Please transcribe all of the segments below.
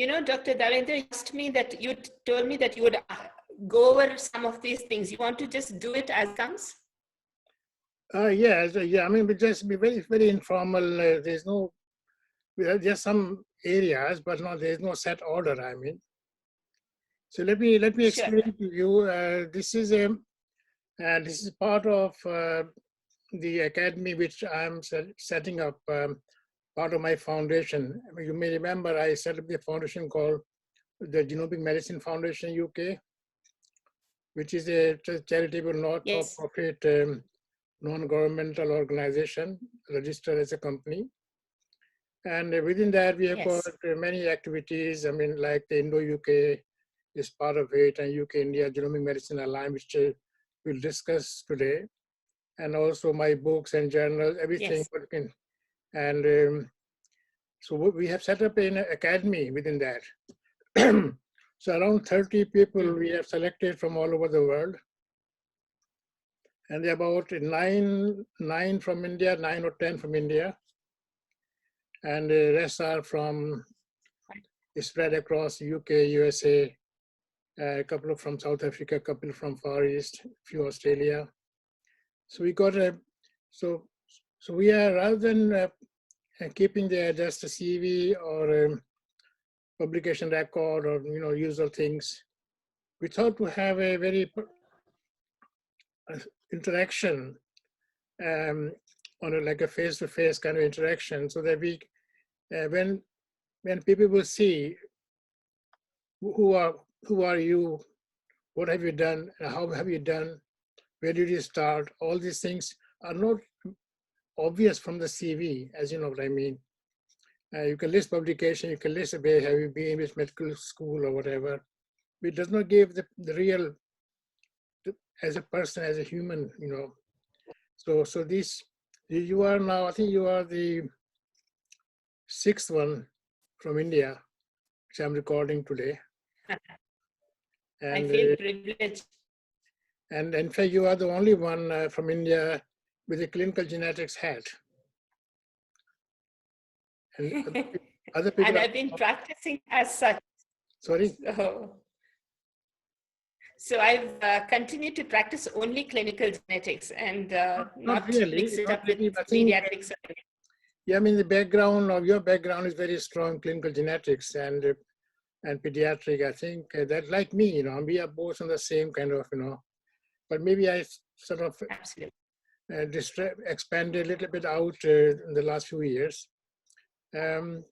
Dr. Davendra, you asked me that you told me that you would go over some of these things. You want to just do it as comes? Yeah. I mean, we just be very, very informal. There's no, there's some areas, but no, there's no set order. I mean, so let me Sure. explain to you. This is part of the academy which I'm setting up. Part of my foundation. You may remember I set up the foundation called the Genomic Medicine Foundation UK, which is a charitable not-for-profit non-governmental organization registered as a company. And within that, we have got many activities. I mean, like the Indo-UK is part of it, and UK-India Genomic Medicine Alliance, which we'll discuss today. And also my books and journals, everything. And so we have set up an academy within that. So around 30 people we have selected from all over the world. And there are about nine from India, 9 or 10 from India. And the rest are from, spread across UK, USA, a couple from South Africa, a couple from Far East, a few Australia. So we got so we are, rather than keeping just a CV or a publication record or usual things, we thought to have a very interaction on like a face-to-face kind of interaction, so that we when people will see who are you, what have you done, how have you done, where did you start, all these things are not obvious from the CV, as you know what I mean. You can list publication, you can list where have you been, which medical school or whatever. It does not give the real, as a person, as a human, So this, you are now, I think you are the 6th one from India, which I'm recording today. And, I feel privileged. And in fact, you are the only one from India with a clinical genetics hat. And other people and I've been practicing as such. Sorry? So I've continued to practice only clinical genetics and not really, mix it not up really, with pediatrics. Yeah, I mean, the background of your background is very strong, clinical genetics and pediatric. I think that, like me, we are both on the same kind of, but maybe I sort of expanded a little bit out in the last few years. So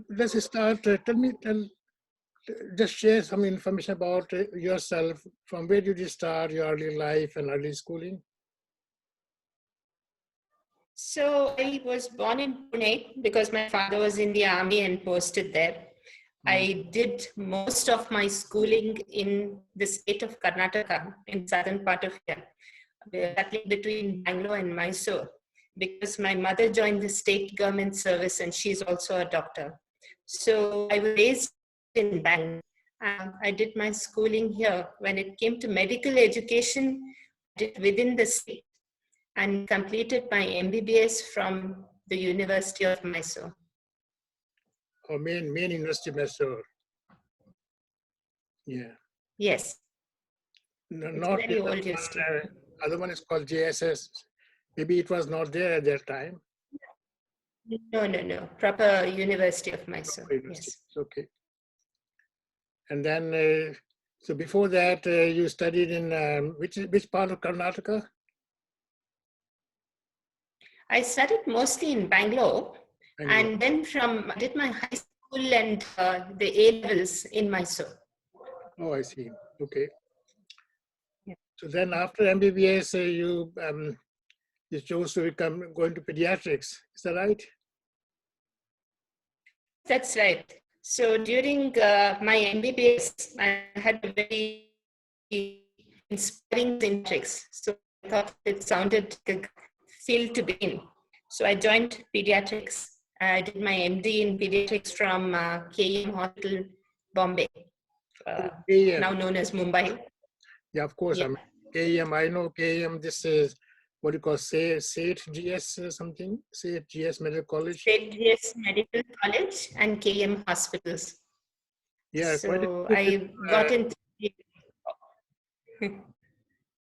let's start. Just share some information about yourself. From where did you start your early life and early schooling? So I was born in Pune because my father was in the army and posted there. I did most of my schooling in the state of Karnataka, in southern part of India, settling between Bangalore and Mysore, because my mother joined the state government service and she's also a doctor. So I was raised in Bangalore. I did my schooling here. When it came to medical education, I did within the state and completed my MBBS from the University of Mysore. Oh, main University of Mysore. Yeah. Yes. No, not very old university. Other one is called JSS. Maybe it was not there at that time. No. Proper University of Mysore. Yes. Okay. And then, so before that, you studied in which part of Karnataka? I studied mostly in Bangalore. And then I did my high school and the A-levels in Mysore. Oh, I see. Okay. Yeah. So then after MBBS, you chose to go into pediatrics. Is that right? That's right. So during my MBBS, I had a very inspiring pediatrics. So I thought it sounded like a field to be in. So I joined pediatrics. I did my MD in pediatrics from KEM Hospital, Bombay, now known as Mumbai. Yeah, of course. Yeah. KEM, I know KEM. This is what do you call, say, SATE GS something? SATE GS Medical College? State GS Medical College and KM hospitals. Yeah, quite a So few I people, got into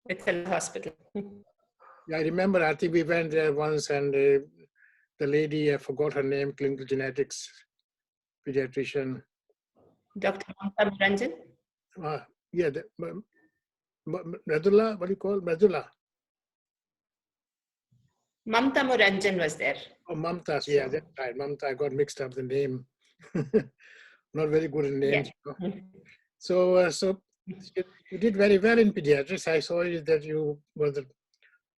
with a hospital. yeah, I remember, I think we went there once and the lady, I forgot her name, clinical genetics pediatrician. Dr. Mamta Muranjan. Yeah, Medula, what do you call Medula? Mamta Muranjan was there. Oh, Mamta, yeah, So, that's right. Mamta, I got mixed up the name. Not very good in yeah. names. So you did very well in pediatrics. I saw you that you were the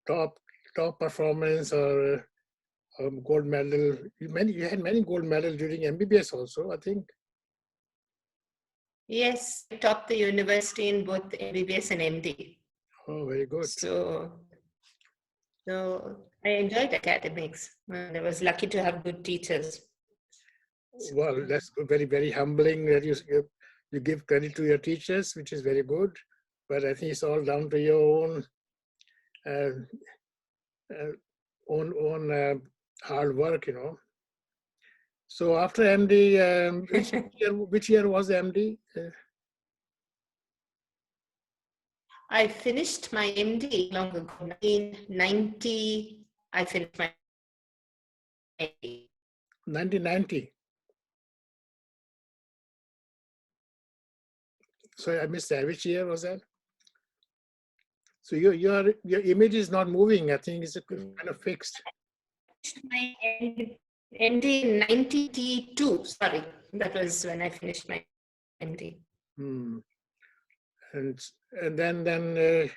top performance or gold medal. You had many gold medals during MBBS also, I think. Yes, I taught the university in both MBBS and MD. Oh, very good. So I enjoyed academics and I was lucky to have good teachers. Well, that's very, very humbling that you give credit to your teachers, which is very good. But I think it's all down to your uh, own hard work, you know. So after MD, which year was MD? I finished my MD long ago, 1990. I finished my MD. 1990. So I missed that. Which year was that? So your image is not moving. I think it's kind of fixed. My MD in 92. Sorry, that was when I finished my MD. Hmm. And then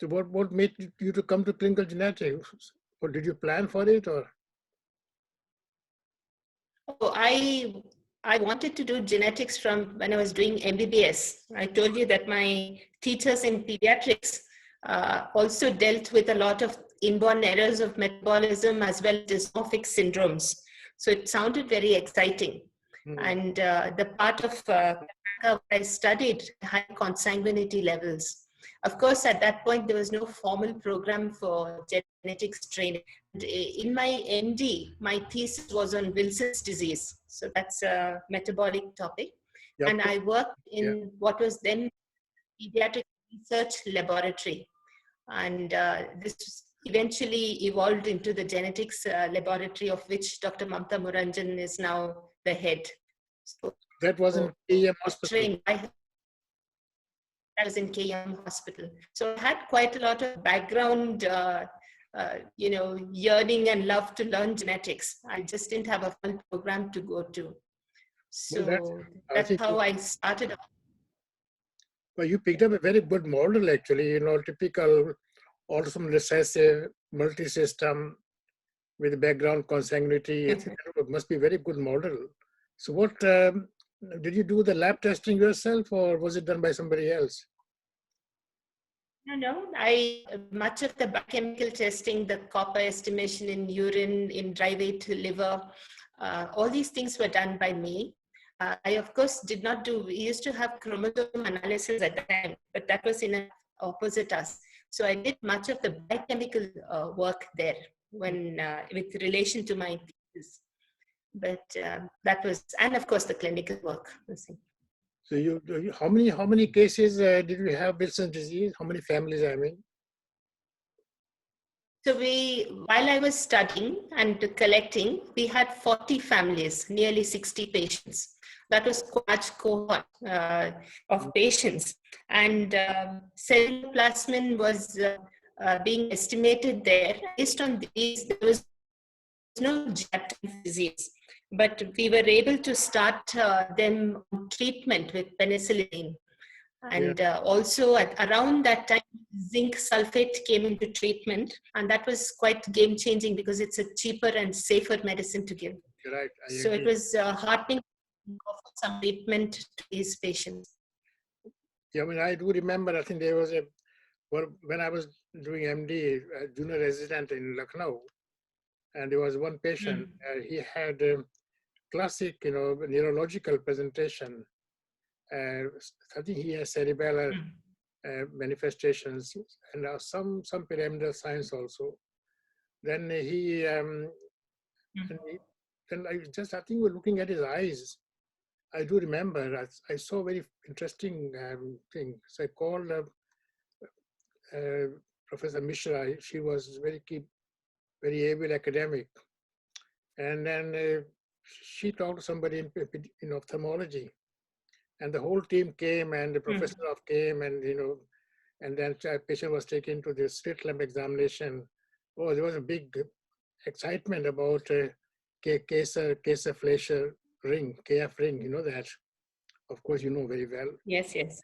so what made you to come to clinical genetics? Or did you plan for it or? Oh, I wanted to do genetics from when I was doing MBBS. I told you that my teachers in pediatrics also dealt with a lot of inborn errors of metabolism as well as dysmorphic syndromes. So it sounded very exciting. And the part of I studied high consanguinity levels. Of course, at that point, there was no formal program for genetics training. In my MD, my thesis was on Wilson's disease. So that's a metabolic topic. Yep. And I worked in what was then pediatric research laboratory. And this eventually evolved into the genetics laboratory of which Dr. Mamta Muranjan is now the head. So that was in KM Hospital. That was in KM Hospital. So I had quite a lot of background, yearning and love to learn genetics. I just didn't have a full program to go to. So that's how I started. Well, you picked up a very good model, actually. You know, typical autosomal recessive, multi-system with background consanguinity. It must be a very good model. So what, did you do the lab testing yourself or was it done by somebody else? No, much of the biochemical testing, the copper estimation in urine, in dry weight liver, all these things were done by me. I, of course, did not do, we used to have chromosome analysis at the time, but that was in an opposite us. So I did much of the biochemical work there when with relation to my thesis. But that was, and of course, the clinical work. So how many cases did you have Wilson's disease? How many families, I mean? So while I was studying and collecting, we had 40 families, nearly 60 patients. That was quite a cohort of patients. And ceruloplasmin was being estimated there. Based on these, there was no genetic disease. But we were able to start them on treatment with penicillin. And also around that time, zinc sulfate came into treatment, and that was quite game changing because it's a cheaper and safer medicine to give. Right. So it was heartening to offer some treatment to these patients. Yeah, I mean, I do remember, I think there was when I was doing MD, junior resident in Lucknow, and there was one patient, he had a classic, neurological presentation. I think he has cerebellar manifestations, and some pyramidal science also. Then and he, then I think we're looking at his eyes. I do remember I saw a very interesting thing. So I called Professor Mishra. She was very able academic, and then she talked to somebody in ophthalmology, and the whole team came, and the professor came, and and then the patient was taken to the slit lamp examination. Oh, there was a big excitement about Kaiser Fleischer ring, KF ring. You know that, of course, you know very well. Yes, yes.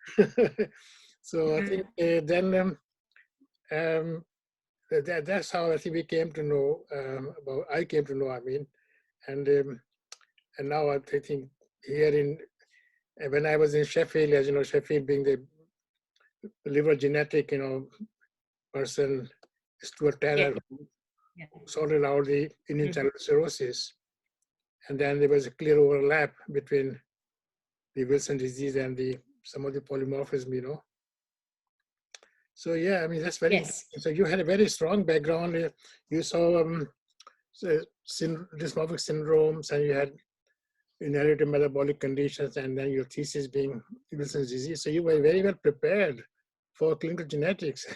So I think then that's how I think we came to know about. I came to know. I mean, and now I think here in when I was in Sheffield, as you know, Sheffield being the liver genetic, person, Stuart Tanner, who sorted out the Indian childhood cirrhosis, and then there was a clear overlap between the Wilson disease and some of the polymorphism. So yeah, I mean that's very interesting. So you had a very strong background. You saw dysmorphic syndromes, and you had inherited metabolic conditions, and then your thesis being Wilson's disease. So you were very well prepared for clinical genetics.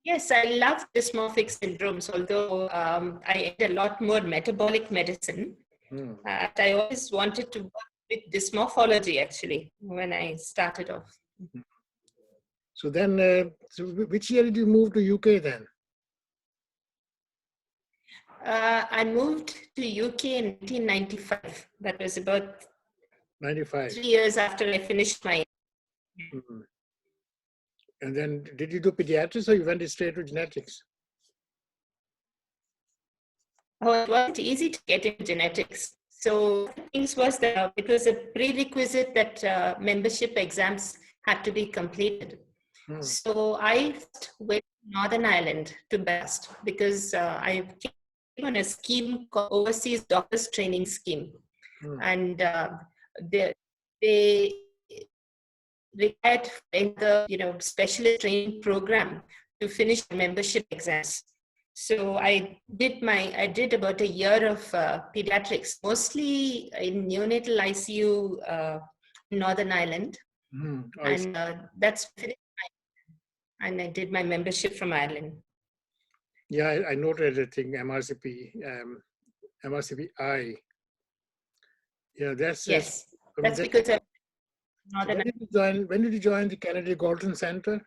Yes, I love dysmorphic syndromes, although I did a lot more metabolic medicine. I always wanted to work with dysmorphology, actually, when I started off. So then, so which year did you move to UK then? I moved to UK in 1995. That was about 95. 3 years after I finished my. And then did you do pediatrics or you went straight to genetics? Oh, it wasn't easy to get into genetics. So things was that it was a prerequisite that membership exams had to be completed. So I went to Northern Ireland to Belfast because I came on a scheme called Overseas Doctors Training Scheme. And they required in the specialist training program to finish the membership exams. So I did about a year of pediatrics, mostly in neonatal ICU in Northern Ireland, and that's finished. And I did my membership from Ireland. Yeah, I noted the thing MRCP, MRCPI. Yeah, that's yes. That's because of Northern. When did you join the Kennedy Galton Center?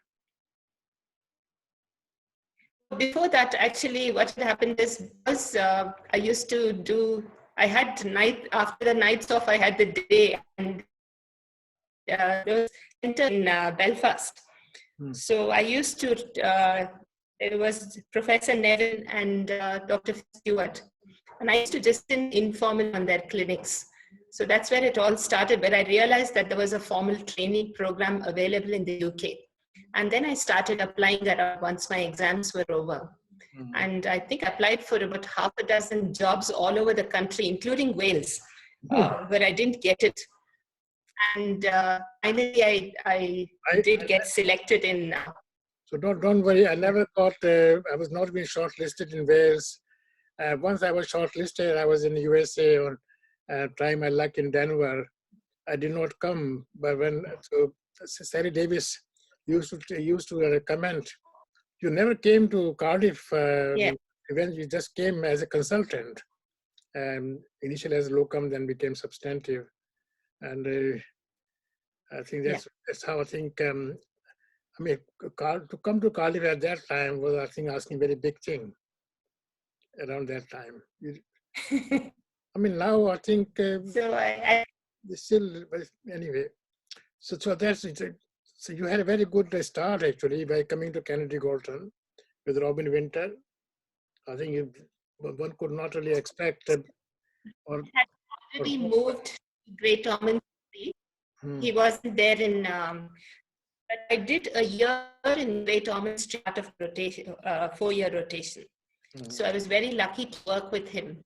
Before that, actually, what had happened is because I used to do. I had after the nights off. I had the day, and there was a center in Belfast. So I used to. There was Professor Nevin and Dr. Stewart, and I used to just informal on their clinics. So that's where it all started, where I realized that there was a formal training program available in the UK. And then I started applying around once my exams were over. And I think I applied for about half a dozen jobs all over the country, including Wales, where I didn't get it. And finally, I did get selected in. So don't worry, I never thought I was not being shortlisted in Wales. Once I was shortlisted, I was in the USA on trying my luck in Denver. I did not come, but so Sally Davis used to comment, you never came to Cardiff event, you just came as a consultant. Initially as locum, then became substantive. And I think that's how I think, I mean, to come to Cardiff at that time was, I think, asking a very big thing around that time. I mean, now I think so I still, but anyway. So that's it. So you had a very good start actually by coming to Kennedy Galton with Robin Winter. I think one could not really expect. had already moved to Great Ormond Street. He wasn't there in. But I did a year in Great Ormond Street out of rotation, 4-year rotation. So I was very lucky to work with him.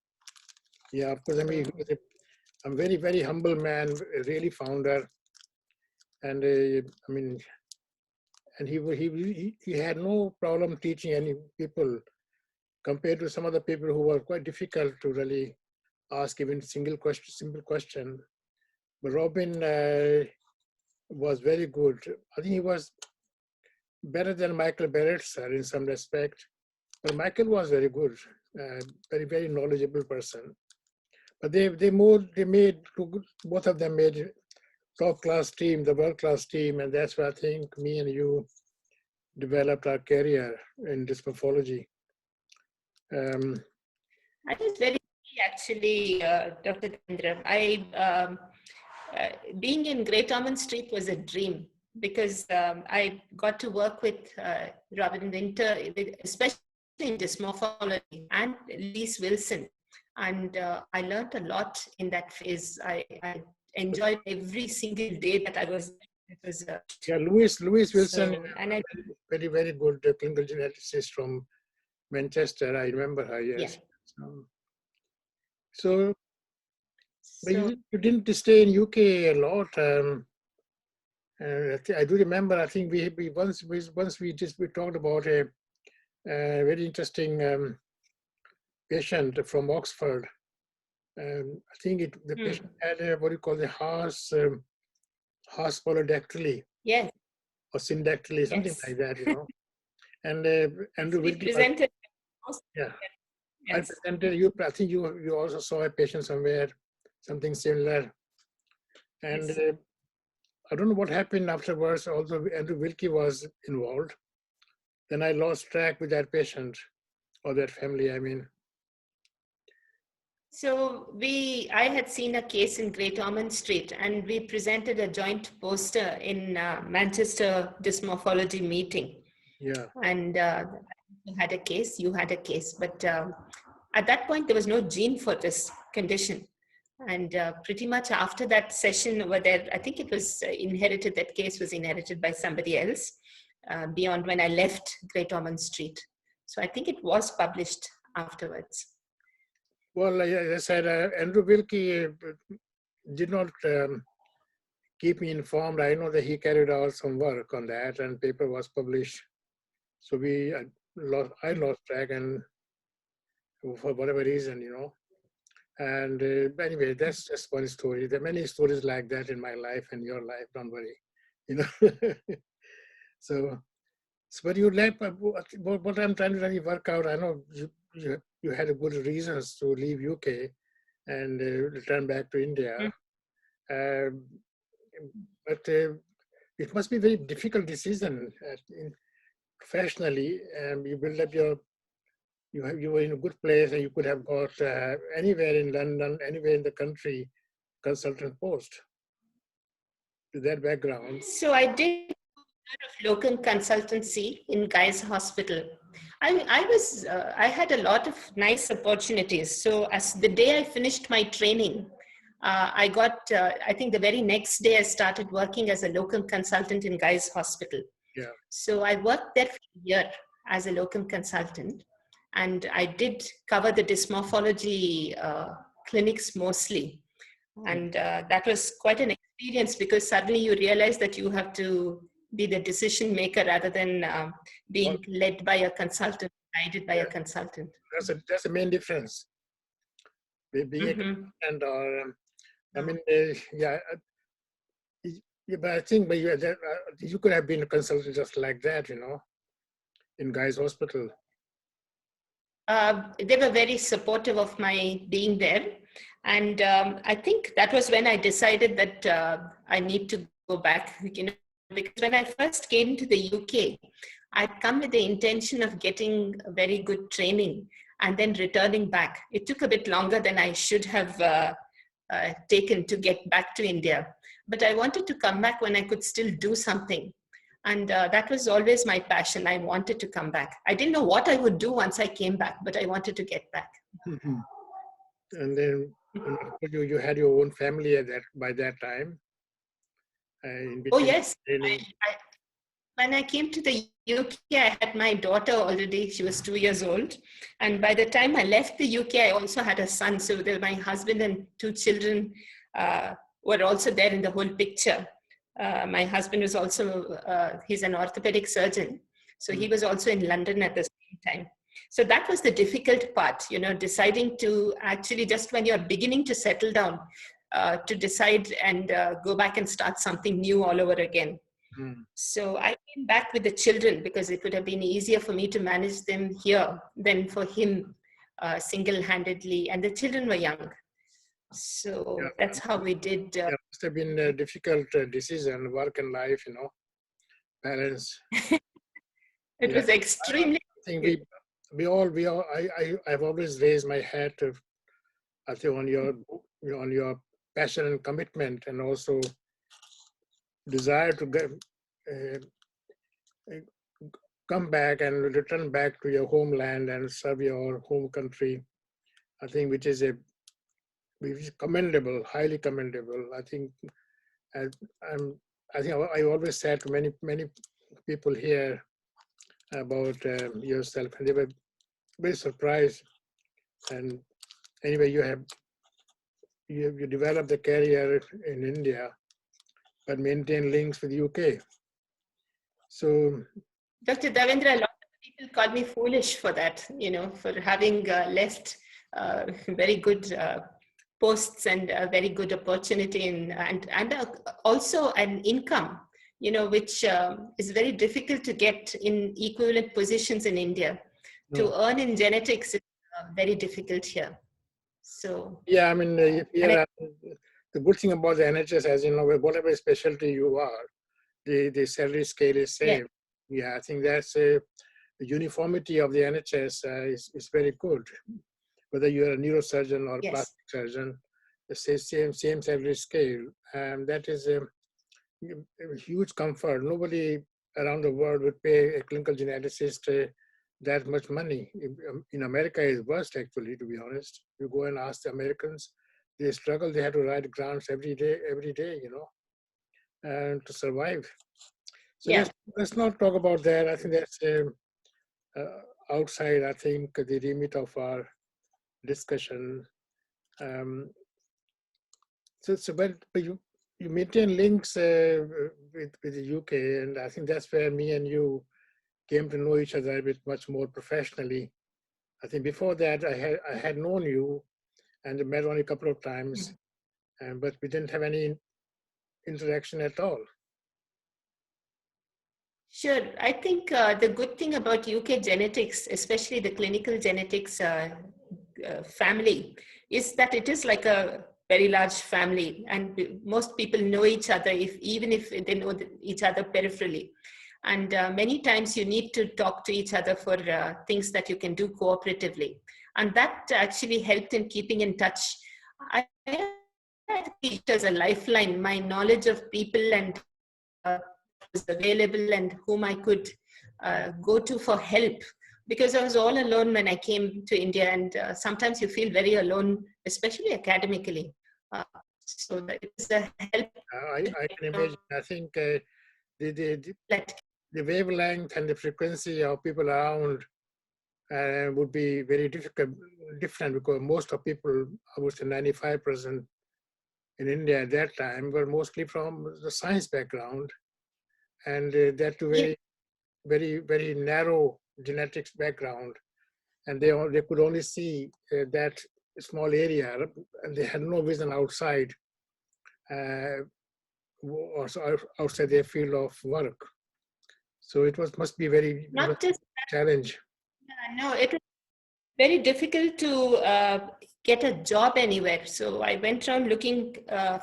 Yeah, of course. I mean, I'm very, very humble man, really founder. And I mean, and he had no problem teaching any people compared to some other people who were quite difficult to really ask even simple question. But Robin was very good. I think he was better than Michael Barrett, sir, in some respect. But Michael was very good, very, very knowledgeable person. But they made, both of them made top class team, the world class team. And that's where I think me and you developed our career in this morphology. I was very lucky, actually, Dr. Dhendra. Being in Great Ormond Street was a dream because I got to work with Robin Winter, especially in dysmorphology, and Lise Wilson. And I learned a lot in that phase. I enjoyed every single day that I was there. It was yeah, Louis Wilson, so, and I, very, very good clinical geneticist from Manchester. I remember her, yes. yeah. So but So, you didn't stay in UK a lot. I do remember. I think we talked about a very interesting patient from Oxford. I think the patient had what you call the Haas polydactyly yes, or syndactyly, something yes. like that, you know. And Andrew We Wilkie, presented. yeah, I Yes. presented you. I think you also saw a patient somewhere, something similar. And Yes. I don't know what happened afterwards. Although Andrew Wilkie was involved, then I lost track with that patient or that family. I mean, So I had seen a case in Great Ormond Street, and we presented a joint poster in Manchester dysmorphology meeting. yeah. And you had a case, you had a case, but at that point there was no gene for this condition. And pretty much after that session over there, I think it was inherited. That case was inherited by somebody else beyond when I left Great Ormond Street. So I think it was published afterwards. Well, as I said, Andrew Wilkie did not keep me informed. I know that he carried out some work on that, and paper was published. So I lost track, and for whatever reason, you know. And anyway, that's just one story. There are many stories like that in my life and your life. Don't worry, you know. so, but you left. What I'm trying to really work out. I know you had a good reasons to leave UK and return back to India. But it must be a very difficult decision professionally. You build up you were in a good place and you could have got anywhere in London, anywhere in the country, consultant post with that background. So I did of locum consultancy in Guy's Hospital. I had a lot of nice opportunities. So as the day I finished my training, I got, I think the very next day I started working as a locum consultant in Guy's Hospital. Yeah. So I worked there for a year as a locum consultant, and I did cover the dysmorphology clinics mostly. And that was quite an experience because suddenly you realize that you have to be the decision maker rather than being led by a consultant, guided by a consultant. That's the main difference. Being a consultant or, I mean, yeah, but I think you could have been a consultant just like that, you know, in Guy's Hospital. They were very supportive of my being there. And I think that was when I decided that I need to go back, you know, because when I first came to the UK, I'd come with the intention of getting a very good training and then returning back. It took a bit longer than I should have taken to get back to India. But I wanted to come back when I could still do something. And that was always my passion. I wanted to come back. I didn't know what I would do once I came back, but I wanted to get back. And then you had your own family by that time. Oh, yes. When I came to the UK, I had my daughter already. She was 2 years old. And by the time I left the UK, I also had a son. So my husband and 2 children were also there in the whole picture. My husband was also, he's an orthopedic surgeon. So he was also in London at the same time. So that was the difficult part, deciding to actually, just when you're beginning to settle down, to decide and go back and start something new all over again. Mm. So I came back with the children because it would have been easier for me to manage them here than for him single-handedly. And the children were young. So that's how we did. It must have been a difficult decision, work and life, balance. It was extremely. I think I've always raised my hat to, I think, on your passion and commitment, and also desire to come back and return back to your homeland and serve your home country. I think which is commendable, highly commendable. I think I always said to many people here about yourself, and they were very surprised. And anyway, you developed a career in India, but maintain links with UK. So, Dr. Davendra, a lot of people call me foolish for that, for having left very good posts and a very good opportunity and also an income, which is very difficult to get in equivalent positions in India. To earn in genetics is very difficult here. So yeah, I mean, the good thing about the NHS, as you know, whatever specialty you are, the salary scale is same. Yeah, I think that's the uniformity of the NHS is very good. Whether you're a neurosurgeon or plastic surgeon, the same salary scale, and that is a huge comfort. Nobody around the world would pay a clinical geneticist that much money. In America, it's worst actually, to be honest. You go and ask the Americans, they struggle. They have to write grants every day, and to survive. So let's not talk about that. I think that's outside, I think, the remit of our discussion. But you maintain links with the UK, and I think that's where me and you came to know each other a bit much more professionally. I think before that, I had known you and met only a couple of times, but we didn't have any interaction at all. Sure. I think the good thing about UK genetics, especially the clinical genetics family, is that it is like a very large family, and most people know each other, even if they know each other peripherally. And many times you need to talk to each other for things that you can do cooperatively. And that actually helped in keeping in touch. I had it as a lifeline, my knowledge of people and was available and whom I could go to for help, because I was all alone when I came to India, and sometimes you feel very alone, especially academically. So that it's a help. I can imagine. I think the wavelength and the frequency of people around would be very different, because most of people, I would say 95% in India at that time, were mostly from the science background, and that too very narrow genetics background, and they could only see that small area, and they had no vision outside, also outside their field of work. So it must be very not just challenge. No, it was very difficult to get a job anywhere. So I went around looking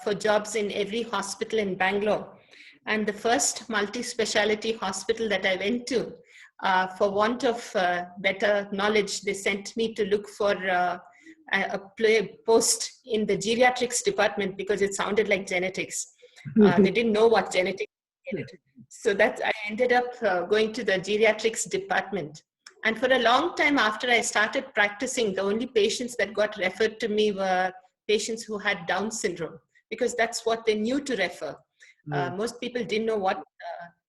for jobs in every hospital in Bangalore. And the first multi-speciality hospital that I went to, for want of better knowledge, they sent me to look for a post in the geriatrics department because it sounded like genetics. They didn't know what genetics was. So that I ended up going to the geriatrics department. And for a long time after I started practicing, the only patients that got referred to me were patients who had Down syndrome, because that's what they knew to refer. Most people didn't know what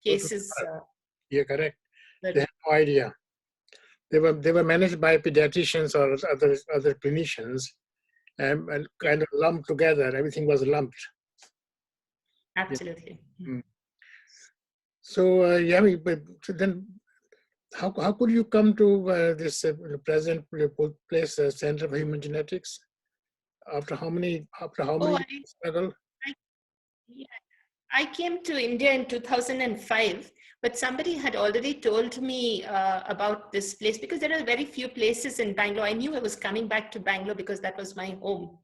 cases. Yeah, correct. They had no idea. They were managed by pediatricians or other clinicians, and kind of lumped together. Everything was lumped. Absolutely. Mm. So, but so then how could you come to this present place, Center for Human Genetics? After how many Oh, years struggle? I, yeah, I came to India in 2005, but somebody had already told me about this place because there are very few places in Bangalore. I knew I was coming back to Bangalore because that was my home.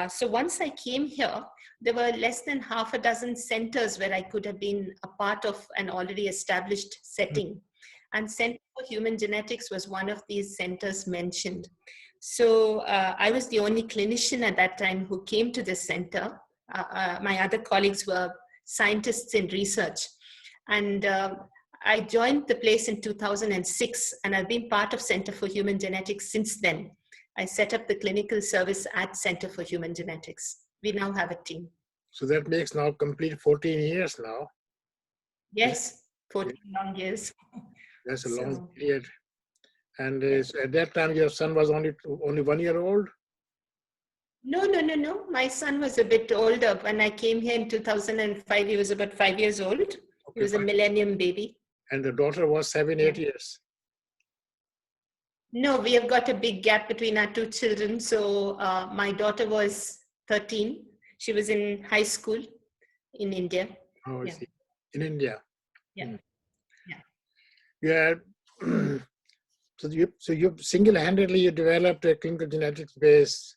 So once I came here, there were less than half a dozen centers where I could have been a part of an already established setting. And Center for Human Genetics was one of these centers mentioned. So I was the only clinician at that time who came to this center. My other colleagues were scientists in research. And I joined the place in 2006, and I've been part of Center for Human Genetics since then. I set up the clinical service at Center for Human Genetics. We now have a team. So that makes now complete 14 years now. Yes, 14 long years. That's a long So, period. And yeah. so at that time, your son was only 1 year old? No. My son was a bit older. When I came here in 2005, he was about 5 years old. He Okay, was a fine. millennium baby. And the daughter was 7, Yeah. 8 years. No, we have got a big gap between our two children. So my daughter was 13. She was in high school in India. Oh, I Yeah. see. In India. Yeah. Mm. Yeah. Yeah. So you single-handedly you developed a clinical genetics base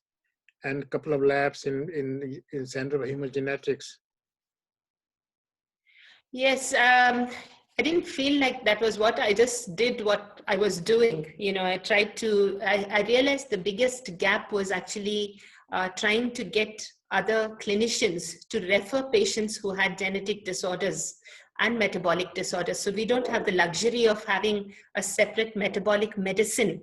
and a couple of labs in Center for Human Genetics. Yes, I didn't feel like that was what I just did what I was doing. I tried to, I realized the biggest gap was actually trying to get other clinicians to refer patients who had genetic disorders and metabolic disorders. So we don't have the luxury of having a separate metabolic medicine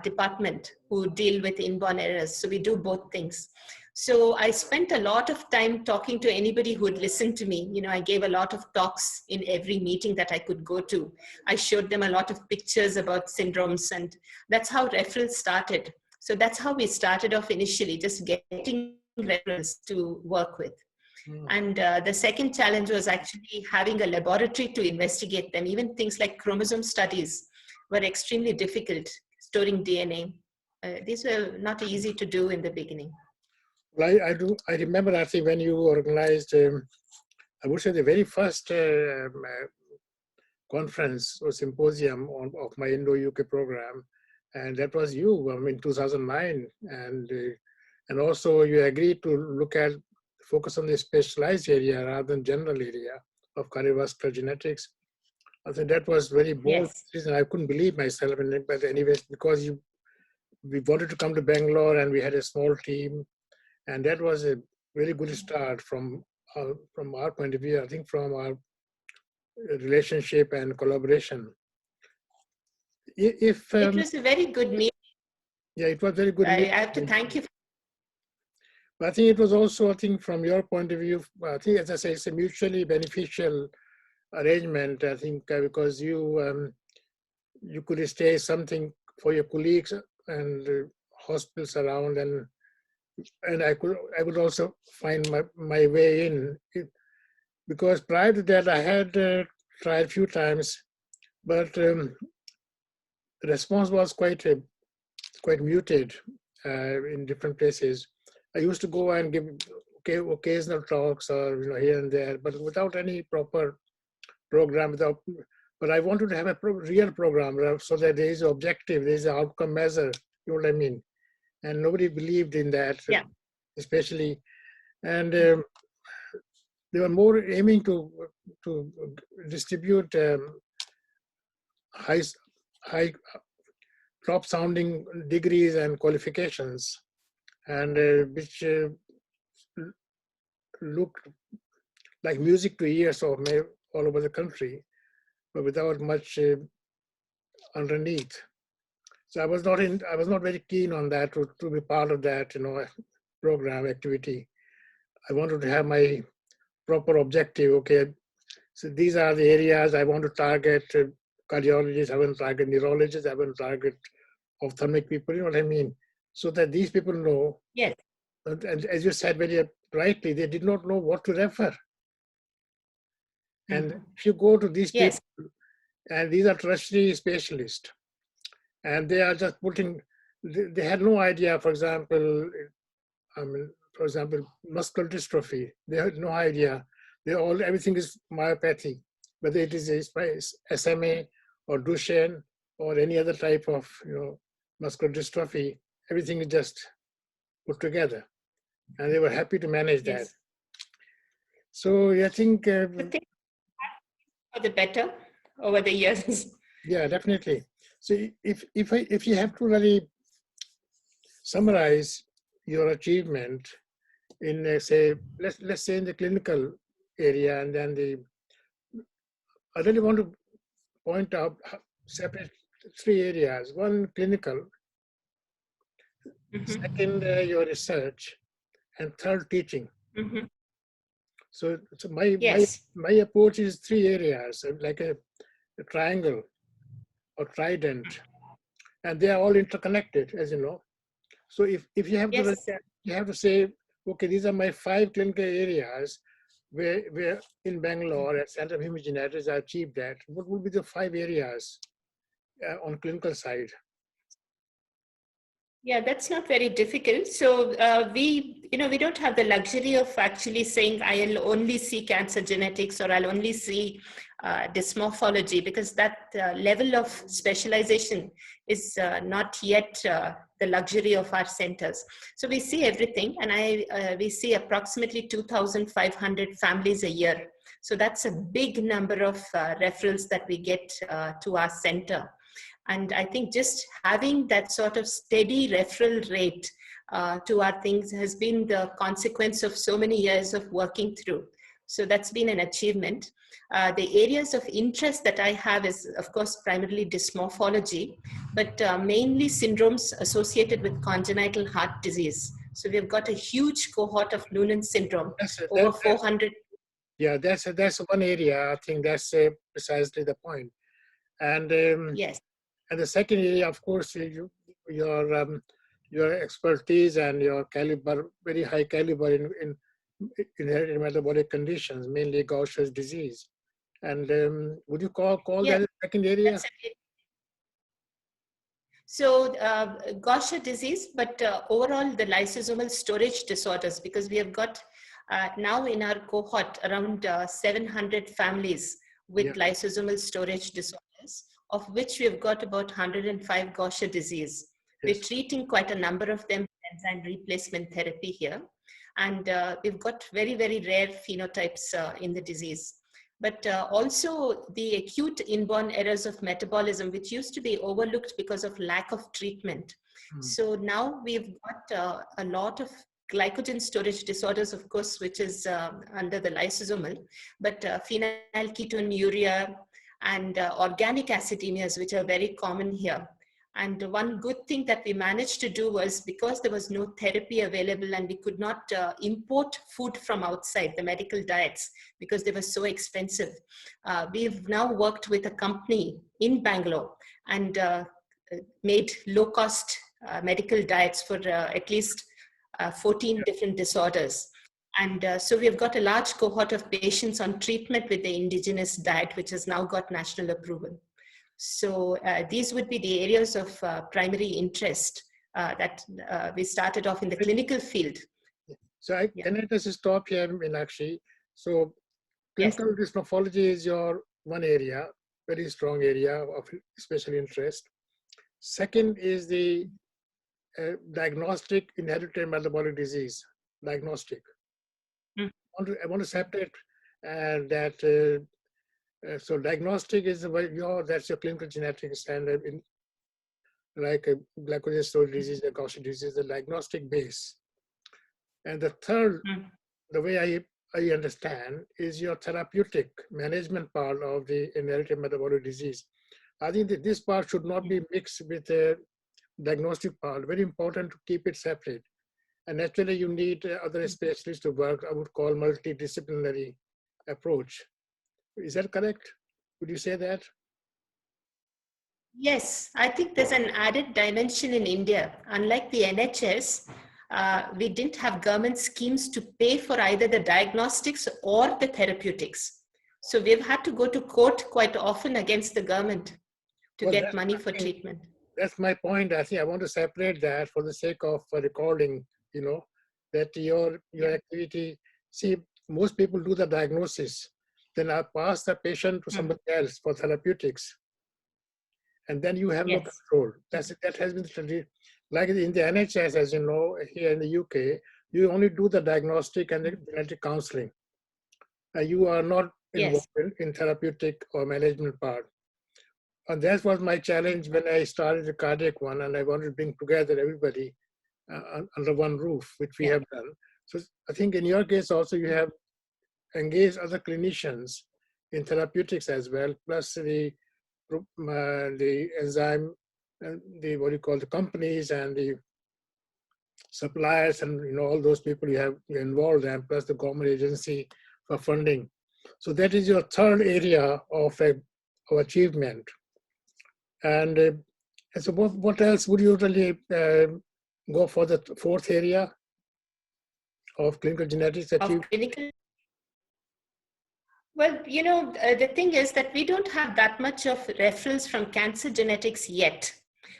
department who deal with inborn errors. So we do both things. So I spent a lot of time talking to anybody who would listen to me. I gave a lot of talks in every meeting that I could go to. I showed them a lot of pictures about syndromes, and that's how referrals started. So that's how we started off initially, just getting referrals to work with. Mm. And the second challenge was actually having a laboratory to investigate them. Even things like chromosome studies were extremely difficult, storing DNA. These were not easy to do in the beginning. Well, I remember actually when you organized, I would say the very first conference or symposium of my Indo-UK program, and that was you in 2009. And also you agreed to focus on the specialized area rather than general area of cardiovascular genetics. I think that was very bold Yes. decision. I couldn't believe myself, but anyways, because we wanted to come to Bangalore and we had a small team, and that was a very good start from our point of view. I think from our relationship and collaboration. If It was a very good meeting. Yeah, it was very good I meeting. have to thank you. But I think it was also, I think, from your point of view, I think, as I say, it's a mutually beneficial arrangement. I think because you could stay something for your colleagues and hospitals around, and I would also find my way in. Because prior to that, I had tried a few times, but the response was quite muted in different places. I used to go and give occasional talks or here and there, but without any proper program. But I wanted to have a real program so that there is an objective, there is an outcome measure. You know what I mean? And nobody believed in that, Yeah. especially, and they were more aiming to distribute high top sounding degrees and qualifications, and which looked like music to ears of all over the country, but without much underneath. So I was not very keen on that to be part of that, program activity. I wanted to have my proper objective. Okay, so these are the areas I want to target. Cardiologists, I want to target neurologists, I want to target ophthalmic people. You know what I mean? So that these people know. Yes. And as you said very rightly, they did not know what to refer. And if you go to these Yes. people, and these are tertiary specialists, and they are just putting, they had no idea, for example, for example, muscular dystrophy, they had no idea. Everything is myopathy, whether it is SMA or Duchenne or any other type of muscular dystrophy, everything is just put together, and they were happy to manage that. Yes. So I think, I think for the better over the years. yeah, definitely. So if you have to really summarize your achievement in say let's say in the clinical area, and then I really want to point out separate three areas. One, clinical; second, your research; and third, teaching. So Yes. my approach is three areas, like a triangle or trident, and they are all interconnected, as you know. So if you have to Yes, sir. you have to say, okay, these are my 5 clinical areas where in Bangalore at Center of Human Genetics I achieved that. What would be the 5 areas on clinical side? Yeah, that's not very difficult. So we don't have the luxury of actually saying I'll only see cancer genetics or I'll only see dysmorphology, because that level of specialization is not yet the luxury of our centers. So we see everything, and we see approximately 2,500 families a year. So that's a big number of referrals that we get to our center. And I think just having that sort of steady referral rate to our things has been the consequence of so many years of working through. So that's been an achievement. The areas of interest that I have is, of course, primarily dysmorphology, but mainly syndromes associated with congenital heart disease. So we've got a huge cohort of Noonan syndrome, over 400. Yeah, that's one area. I think that's precisely the point. And Yes. and the second area, of course, your expertise and your caliber, very high caliber in inherited metabolic conditions, mainly Gaucher's disease. And would you call Yes, that a second area? that's it. So Gaucher disease, but overall the lysosomal storage disorders, because we have got now in our cohort around 700 families with Yeah. lysosomal storage disorders, of which we have got about 105 Gaucher disease. Yes. We're treating quite a number of them with enzyme replacement therapy here. And we've got very, very rare phenotypes in the disease. But also the acute inborn errors of metabolism, which used to be overlooked because of lack of treatment. So now we've got a lot of glycogen storage disorders, of course, which is under the lysosomal, but phenylketonuria and organic acidemias, which are very common here. And one good thing that we managed to do was, because there was no therapy available and we could not import food from outside, the medical diets, because they were so expensive, we've now worked with a company in Bangalore and made low-cost medical diets for at least 14 different disorders. And so we've got a large cohort of patients on treatment with the indigenous diet, which has now got national approval. So these would be the areas of primary interest that we started off in the clinical field. So can I just stop here, Meenakshi? So Yes. clinical dysmorphology is your one area, very strong area of special interest. Second is the diagnostic inherited metabolic disease, diagnostic. I want to separate that. So diagnostic is that's your clinical genetics, and like glycogen storage disease, the Gaucher disease, the diagnostic base. And the third, the way I understand, is your therapeutic management part of the inherited metabolic disease. I think that this part should not be mixed with the diagnostic part. Very important to keep it separate. And naturally, you need other specialists to work. I would call multidisciplinary approach. Is that correct? Would you say that? Yes, I think there's an added dimension in India. Unlike the NHS, we didn't have government schemes to pay for either the diagnostics or the therapeutics. So we've had to go to court quite often against the government to Well, get money for treatment. that's my point. I think I want to separate that for the sake of recording, you know, that your activity, see, most people do the diagnosis, then I pass the patient to somebody else for therapeutics, and then you have no Yes. control. That has been like in the NHS, as you know, here in the UK, you only do the diagnostic and the genetic counseling. You are not Yes. involved in therapeutic or management part. And that was my challenge when I started the cardiac one, and I wanted to bring together everybody under one roof, which we have done. So I think in your case also you have engaged other clinicians in therapeutics as well, plus the enzyme, the what you call the companies and the suppliers, and you know all those people you have involved, and plus the government agency for funding. So that is your third area of achievement. And so what else would you really go for the fourth area of clinical genetics that Of clinical. Well, the thing is that we don't have that much of reference from cancer genetics yet,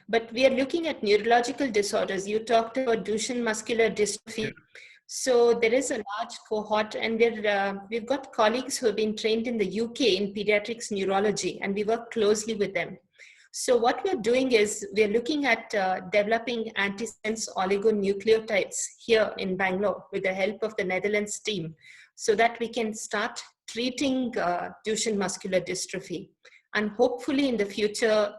but we are looking at neurological disorders. You talked about Duchenne muscular dystrophy. So there is a large cohort, and we've got colleagues who have been trained in the UK in pediatrics neurology, and we work closely with them. So what we're doing is we're looking at developing antisense oligonucleotides here in Bangalore with the help of the Netherlands team, so that we can start treating Duchenne muscular dystrophy. And hopefully in the future,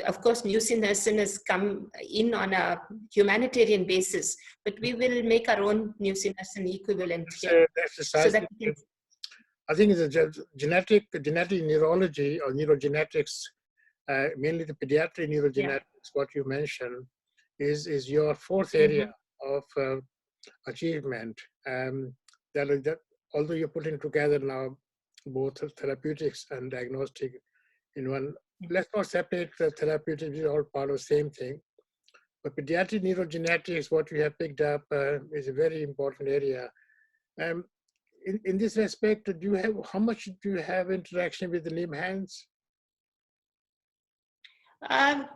of course, nusinersen has come in on a humanitarian basis, but we will make our own nusinersen equivalent here. So that we can... I think it's a genetic neurology or neurogenetics, mainly the pediatric neurogenetics, what you mentioned, is your fourth area of achievement. That although you're putting together now both therapeutics and diagnostic in one, let's not separate the therapeutics, it's all part of the same thing. But pediatric neurogenetics, what we have picked up, is a very important area. In this respect, how much do you have interaction with the NIMHANS?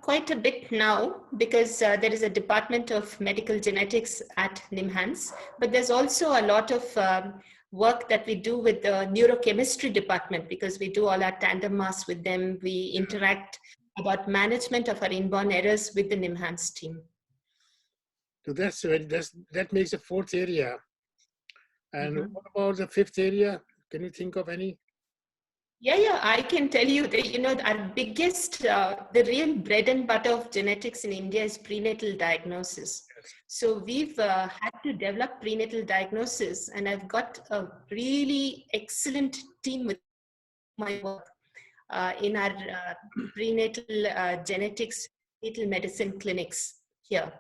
Quite a bit now, because there is a department of medical genetics at NIMHANS, but there's also a lot of work that we do with the neurochemistry department, because we do all our tandem masks with them. We interact about management of our inborn errors with the NIMHANS team. So that makes a fourth area. And what about the fifth area? Can you think of any? Yeah, I can tell you that, our biggest, the real bread and butter of genetics in India is prenatal diagnosis. Yes. So we've had to develop prenatal diagnosis, and I've got a really excellent team with my work in our prenatal genetics, prenatal medicine clinics here.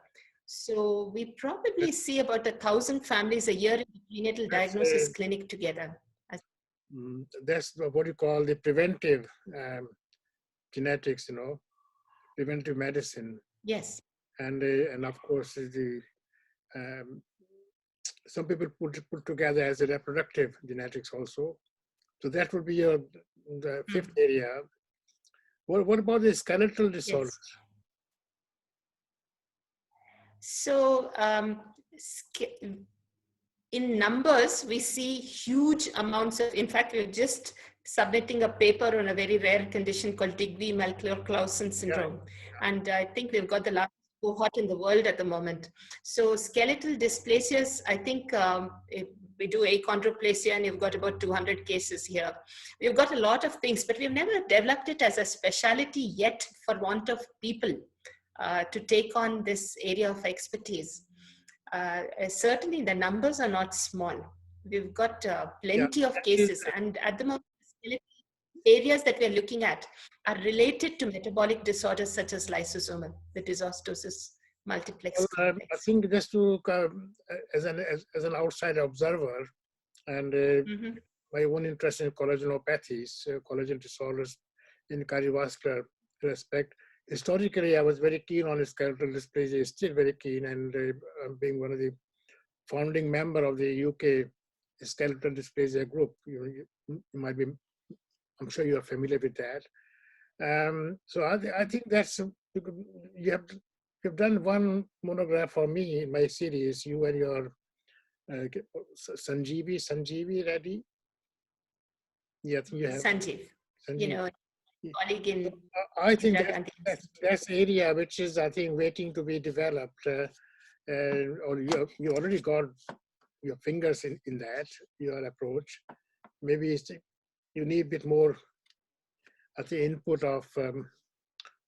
So we probably see about 1,000 families a year in the prenatal diagnosis clinic together. That's what you call the preventive genetics, preventive medicine. Yes. And of course, some people put together as a reproductive genetics also. So that would be the fifth area. What about the skeletal disorders? Yes. So in numbers, we see huge amounts of, in fact, we're just submitting a paper on a very rare condition called Digby-Malkleur-Clausen syndrome. Yeah. And I think we've got the largest cohort in the world at the moment. So skeletal dysplasias, I think we do achondroplasia, and you've got about 200 cases here. We've got a lot of things, but we've never developed it as a specialty yet for want of people to take on this area of expertise. Certainly the numbers are not small. We've got plenty of cases, and at the moment, areas that we're looking at are related to metabolic disorders such as lysosomal, the dysostosis multiplex. Well, I think just to, as an outside observer, and my own interest in collagenopathies, collagen disorders in cardiovascular respect, historically, I was very keen on skeletal dysplasia, still very keen, and being one of the founding member of the UK skeletal dysplasia group. You might be I'm sure you are familiar with that. So I think that's you've done one monograph for me in my series. You and your Sanjeevi Reddy. Yeah, I think you have Sanjeev, you Sanjeev. know, colleague in I think Indira Gandhi that's area which is, I think, waiting to be developed, or you already got your fingers in that, your approach. Maybe you need a bit more, I think, input of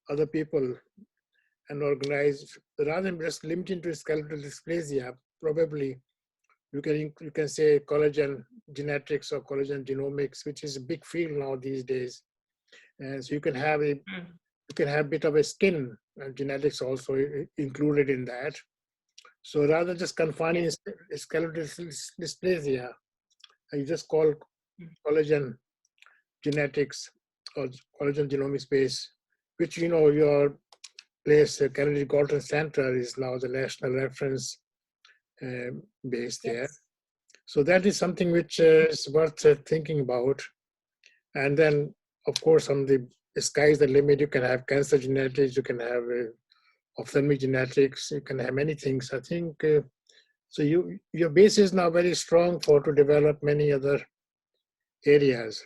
other people and organize, rather than just limiting to skeletal dysplasia. Probably you can say collagen genetics or collagen genomics, which is a big field now these days. And so you can have a bit of a skin genetics also included in that. So rather than just confining skeletal dysplasia, you just call collagen genetics or collagen genomics base, which your place, Kennedy Galton Center, is now the national reference base there. Yes. So that is something which is worth thinking about. And then, of course, on the sky's the limit. You can have cancer genetics, you can have ophthalmic genetics, you can have many things. I think so. Your base is now very strong to develop many other areas.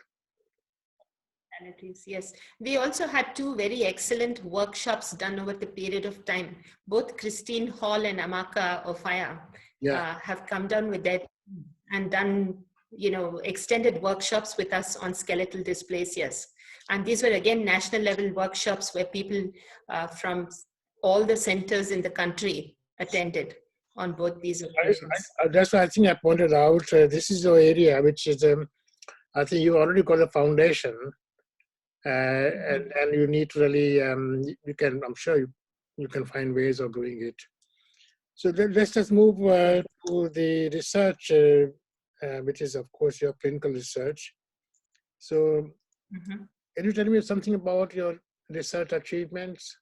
Yes, we also had two very excellent workshops done over the period of time. Both Christine Hall and Amaka Ofaya have come down with that and done, extended workshops with us on skeletal dysplasias. And these were again national level workshops where people from all the centers in the country attended on both these occasions. That's why I think I pointed out this is your area, which is I think you already got a foundation. And you need to really, I'm sure you can find ways of doing it. So let's just move to the research, which is, of course, your clinical research. So can you tell me something about your research achievements?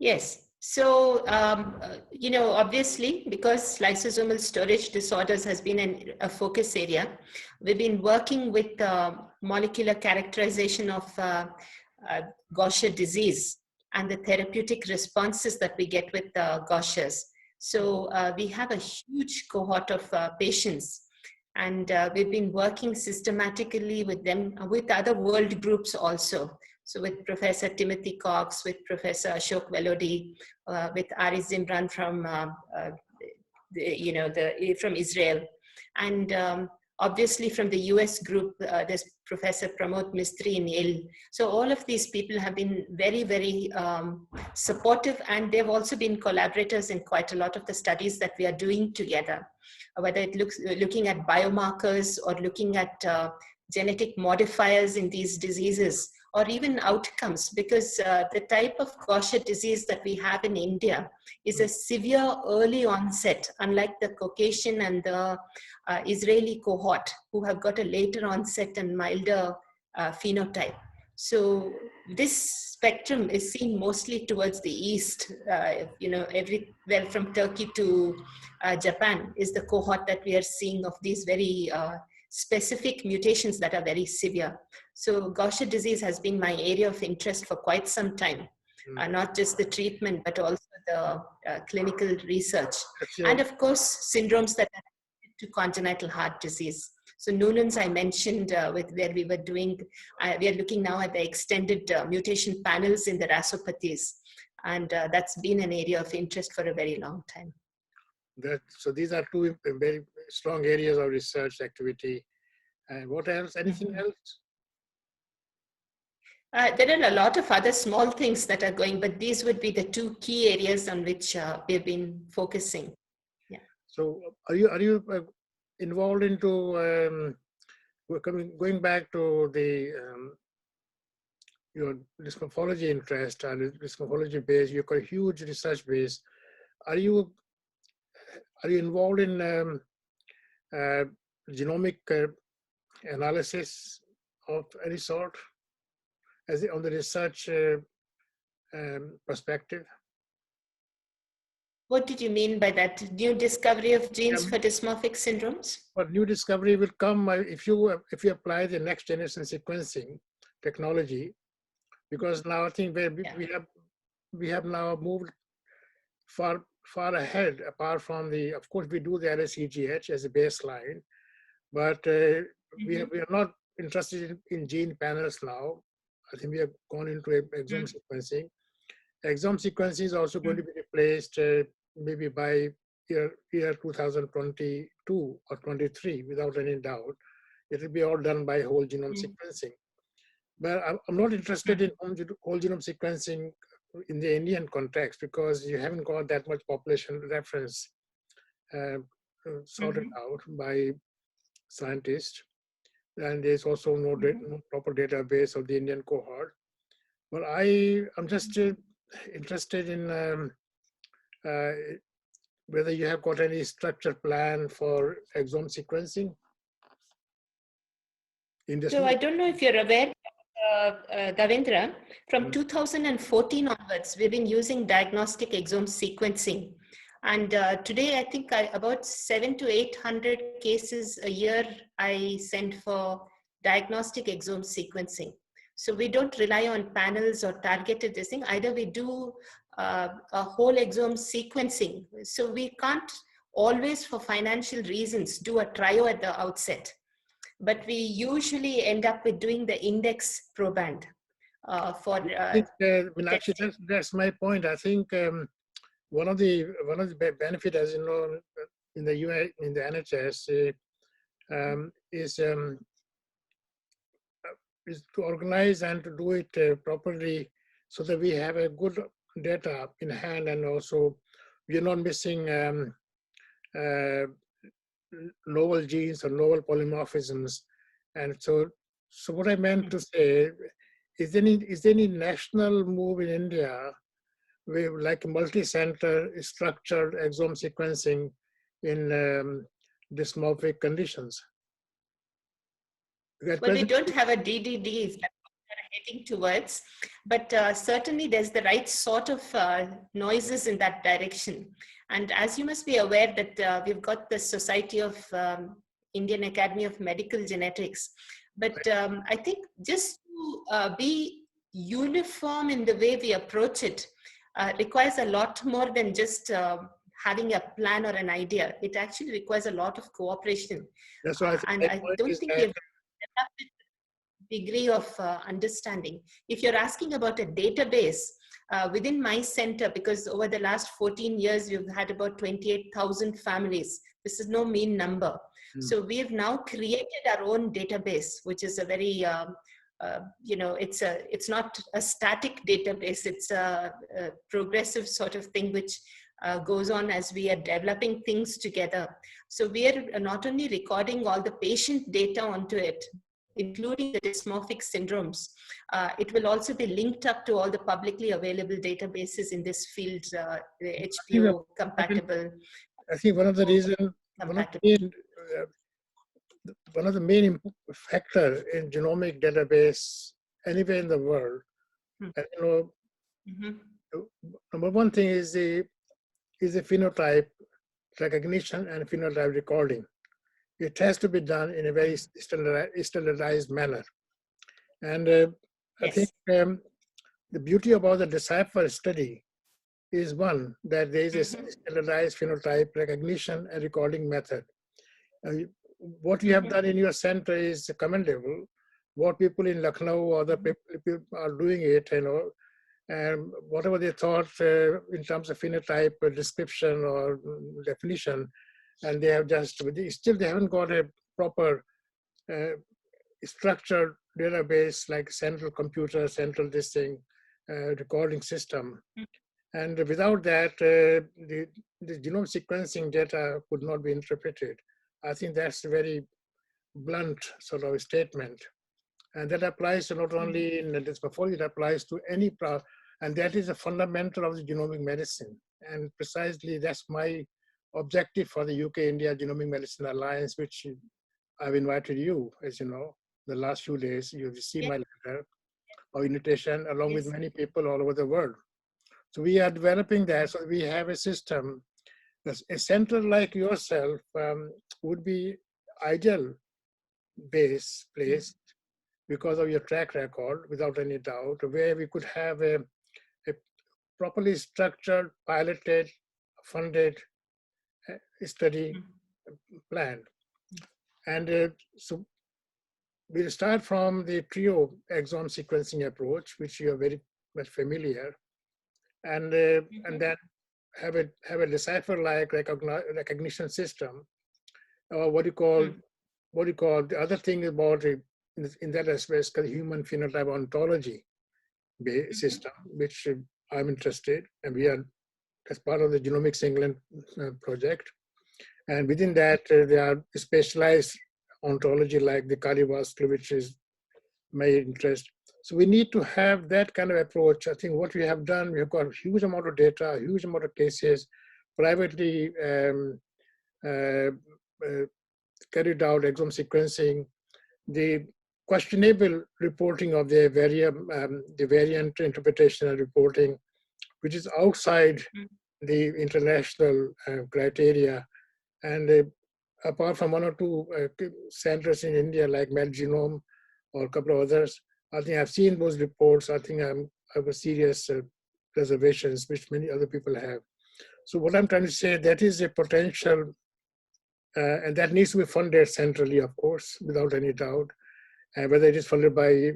Yes. So, obviously, because lysosomal storage disorders has been a focus area, we've been working with molecular characterization of Gaucher disease and the therapeutic responses that we get with Gauchers. So we have a huge cohort of patients, and we've been working systematically with them, with other world groups also. So with Professor Timothy Cox, with Professor Ashok Velodi, with Ari Zimran from, from Israel. And obviously from the US group, there's Professor Pramod Mistry in Yale. So all of these people have been very, very supportive, and they've also been collaborators in quite a lot of the studies that we are doing together, whether it looking at biomarkers or looking at genetic modifiers in these diseases, or even outcomes, because the type of Gaucher disease that we have in India is a severe early onset, unlike the Caucasian and the Israeli cohort, who have got a later onset and milder phenotype. So this spectrum is seen mostly towards the east, everywhere from Turkey to Japan is the cohort that we are seeing of these very specific mutations that are very severe. So Gaucher disease has been my area of interest for quite some time, not just the treatment, but also the clinical research. And of course, syndromes that are related to congenital heart disease. So Noonan's I mentioned with where we were doing, we are looking now at the extended mutation panels in the rasopathies. And that's been an area of interest for a very long time. So these are two very strong areas of research activity. And what else? Anything else? There are a lot of other small things that are going, but these would be the two key areas on which we've been focusing. Yeah. So are you involved into going back to the your dysmorphology interest and dysmorphology base? You've got a huge research base. Are you involved in genomic analysis of any sort, as on the research perspective? What did you mean by that? New discovery of genes Um, for dysmorphic syndromes? but new discovery will come if you apply the next generation sequencing technology, because now I think Yeah. we have now moved far ahead. Apart from the, of course, we do the LSEGH as a baseline, but Mm-hmm. we are not interested in gene panels now. I think we have gone into exome sequencing. Exome sequencing is also going to be replaced maybe by year 2022 or 23, without any doubt. It will be all done by whole genome sequencing. But I'm not interested in whole genome sequencing in the Indian context, because you haven't got that much population reference uh, sorted out by scientists. And there's also no proper database of the Indian cohort. But I'm just interested in uh, whether you have got any structured plan for exome sequencing in this. So I don't know if you're aware, Davendra, from Mm. 2014 onwards, we've been using diagnostic exome sequencing. And today, I think about 700 to 800 cases a year I send for diagnostic exome sequencing. So we don't rely on panels or targeted this thing. Either we do a whole exome sequencing. So we can't always, for financial reasons, do a trio at the outset, but we usually end up with doing the index proband for I think, Meenakshi, testing. that's my point. I think one of the benefit, as you know, in the in the NHS, is to organize and to do it properly, so that we have a good data in hand, and also we're not missing uh, novel genes or novel polymorphisms. And so what I meant to say, is there any national move in India with like multi-center structured exome sequencing in dysmorphic conditions? At Well, we present, don't have a DDD, if that's what we're heading towards, but certainly there's the right sort of noises in that direction. And as you must be aware that we've got the Society of Indian Academy of Medical Genetics, but I think just to be uniform in the way we approach it requires a lot more than just having a plan or an idea. It actually requires a lot of cooperation. that's why I think And my I point don't is think that we've developed a degree of understanding. If you're asking about a database within my center, because over the last 14 years, we've had about 28,000 families. This is no mean number. So we have now created our own database, which is a very it's not a static database. It's a progressive sort of thing which goes on as we are developing things together. So we are not only recording all the patient data onto it, including the dysmorphic syndromes, it will also be linked up to all the publicly available databases in this field, the I think, HPO compatible. I think one of the reason, one of the Compatible. main, one of the main factor in genomic database anywhere in the world, and, you know, number one thing is the phenotype recognition and phenotype recording. It has to be done in a very standardized manner. And I think Yes. the beauty about the Decipher study is, one, that there is a standardized phenotype recognition and recording method. Uh, what you have done in your center is commendable. What people in Lucknow or other people are doing it, you know, and whatever they thought in terms of phenotype description or definition, and they have just, still they haven't got a proper uh, structured database like central computer, central this thing, recording system. And without that, the genome sequencing data could not be interpreted. I think that's a very blunt sort of statement. And that applies to not only in this portfolio, it applies to any and that is a fundamental of the genomic medicine. And precisely that's my objective for the UK-India Genomic Medicine Alliance, which I've invited you, as you know, the last few days, you received Yes. my letter of invitation along with Yes. many people all over the world. So we are developing that. So we have a system. A center like yourself would be ideal place because of your track record, without any doubt, where we could have a properly structured, piloted, funded study plan. And so we'll start from the trio exome sequencing approach, which you are very much familiar, and then have a decipher-like recognition system, or what you call the other thing about it in that aspect is called human phenotype ontology system, which I'm interested, and we are as part of the Genomics England project. And within that, there are specialized ontology like the cardiovascular, which is my interest. So we need to have that kind of approach. I think what we have done, we have got a huge amount of data, a huge amount of cases, privately carried out exome sequencing, the questionable reporting of the variant interpretation and reporting, which is outside the international criteria. And apart from one or two centers in India like MedGenome or a couple of others, I think I've seen those reports. I think I have serious reservations, which many other people have. So what I'm trying to say, that is a potential, and that needs to be funded centrally, of course, without any doubt. Whether it is funded by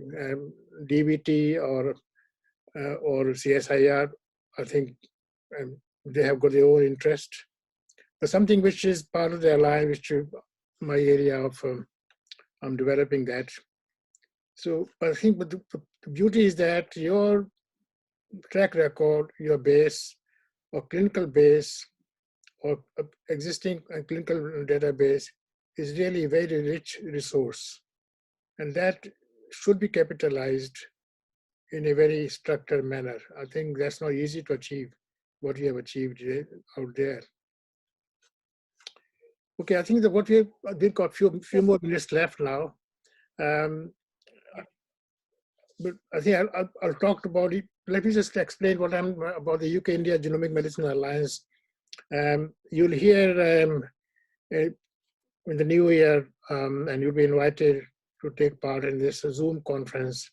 DBT or CSIR, I think they have got their own interest. But something which is part of their line, which is my area of, I'm developing that. So I think the beauty is that your track record, your base, or clinical base, or existing clinical database is really a very rich resource. And that should be capitalized in a very structured manner. I think that's not easy to achieve what you have achieved out there. Okay, I think that we've got few more minutes left now. But I think I'll talk about it. Let me just explain what I'm about the UK India Genomic Medicine Alliance. You'll hear in the new year, and you'll be invited to take part in this Zoom conference.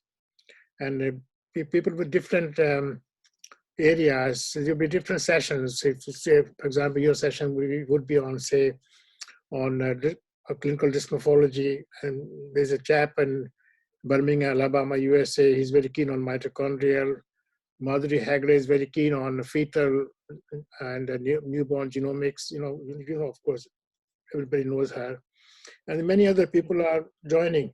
And people with different areas, there'll be different sessions. If you say, for example, your session would be on, say, on clinical dysmorphology, and there's a chap in Birmingham, Alabama, USA. He's very keen on mitochondrial. Madhuri Hegde is very keen on fetal and newborn genomics. You know, of course, everybody knows her. And many other people are joining.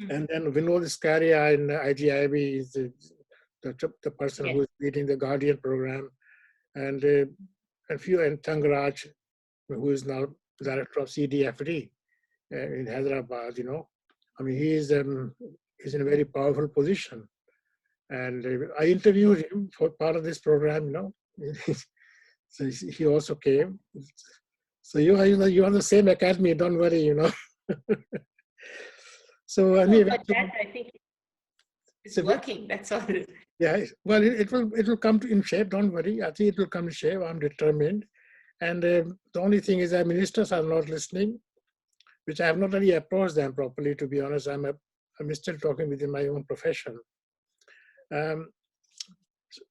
And then Vinod Iskaria in IGIB is the person who is leading the Guardian program. And Thangaraj, who is now director of CDFD in Hyderabad, I mean, he's in a very powerful position. And I interviewed him for part of this program, So he also came. So you're on the same academy, don't worry, So anyway, but that I think is working. That's all. Yeah, well, it will come in shape. Don't worry. I think it will come in shape. I'm determined. And the only thing is that ministers are not listening, which I have not really approached them properly. To be honest, I'm still talking within my own profession. So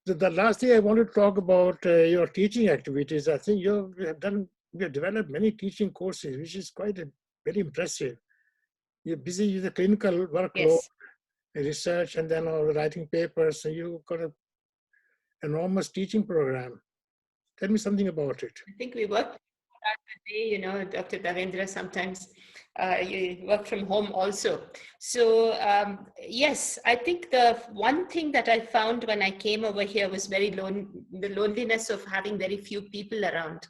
the last thing I want to talk about your teaching activities. I think you have developed many teaching courses, which is quite very impressive. You're busy with the clinical workload, research, and then writing papers. So you've got an enormous teaching program. Tell me something about it. I think we work the day, Dr. Davendra, sometimes you work from home also. So yes, I think the one thing that I found when I came over here was the loneliness of having very few people around.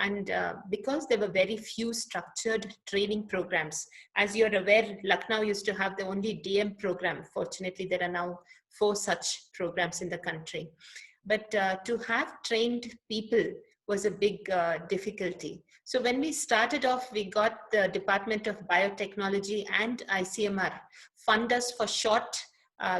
And because there were very few structured training programs, as you're aware, Lucknow used to have the only DM program. Fortunately, there are now 4 such programs in the country. But to have trained people was a big difficulty. So when we started off, we got the Department of Biotechnology and ICMR fund us for short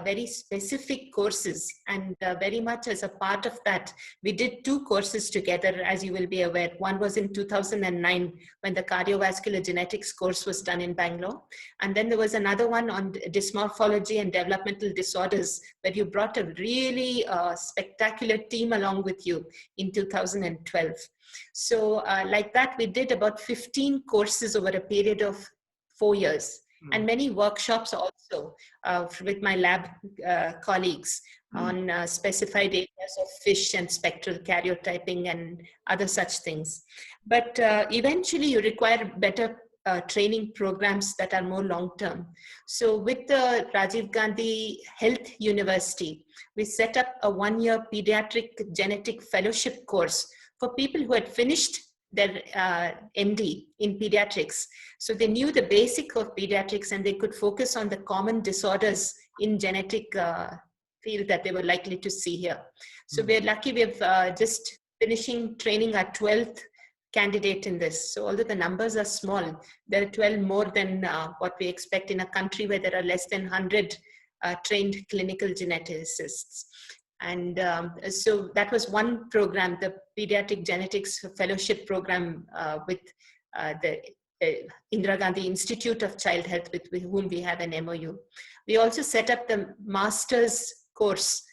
very specific courses, and very much as a part of that, we did 2 courses together, as you will be aware. One was in 2009 when the cardiovascular genetics course was done in Bangalore. And then there was another one on dysmorphology and developmental disorders, where you brought a really spectacular team along with you in 2012. So like that, we did about 15 courses over a period of 4 years. And many workshops also with my lab colleagues on specified areas of fish and spectral karyotyping and other such things. But eventually you require better training programs that are more long-term. So with the Rajiv Gandhi Health University, we set up a 1-year pediatric genetic fellowship course for people who had finished their MD in pediatrics. So they knew the basic of pediatrics and they could focus on the common disorders in genetic field that they were likely to see here. So we're lucky we've just finishing training our 12th candidate in this. So although the numbers are small, there are 12 more than what we expect in a country where there are less than 100 trained clinical geneticists. And so that was one program, the Pediatric Genetics Fellowship Program with the Indira Gandhi Institute of Child Health, with whom we have an MOU. We also set up the master's course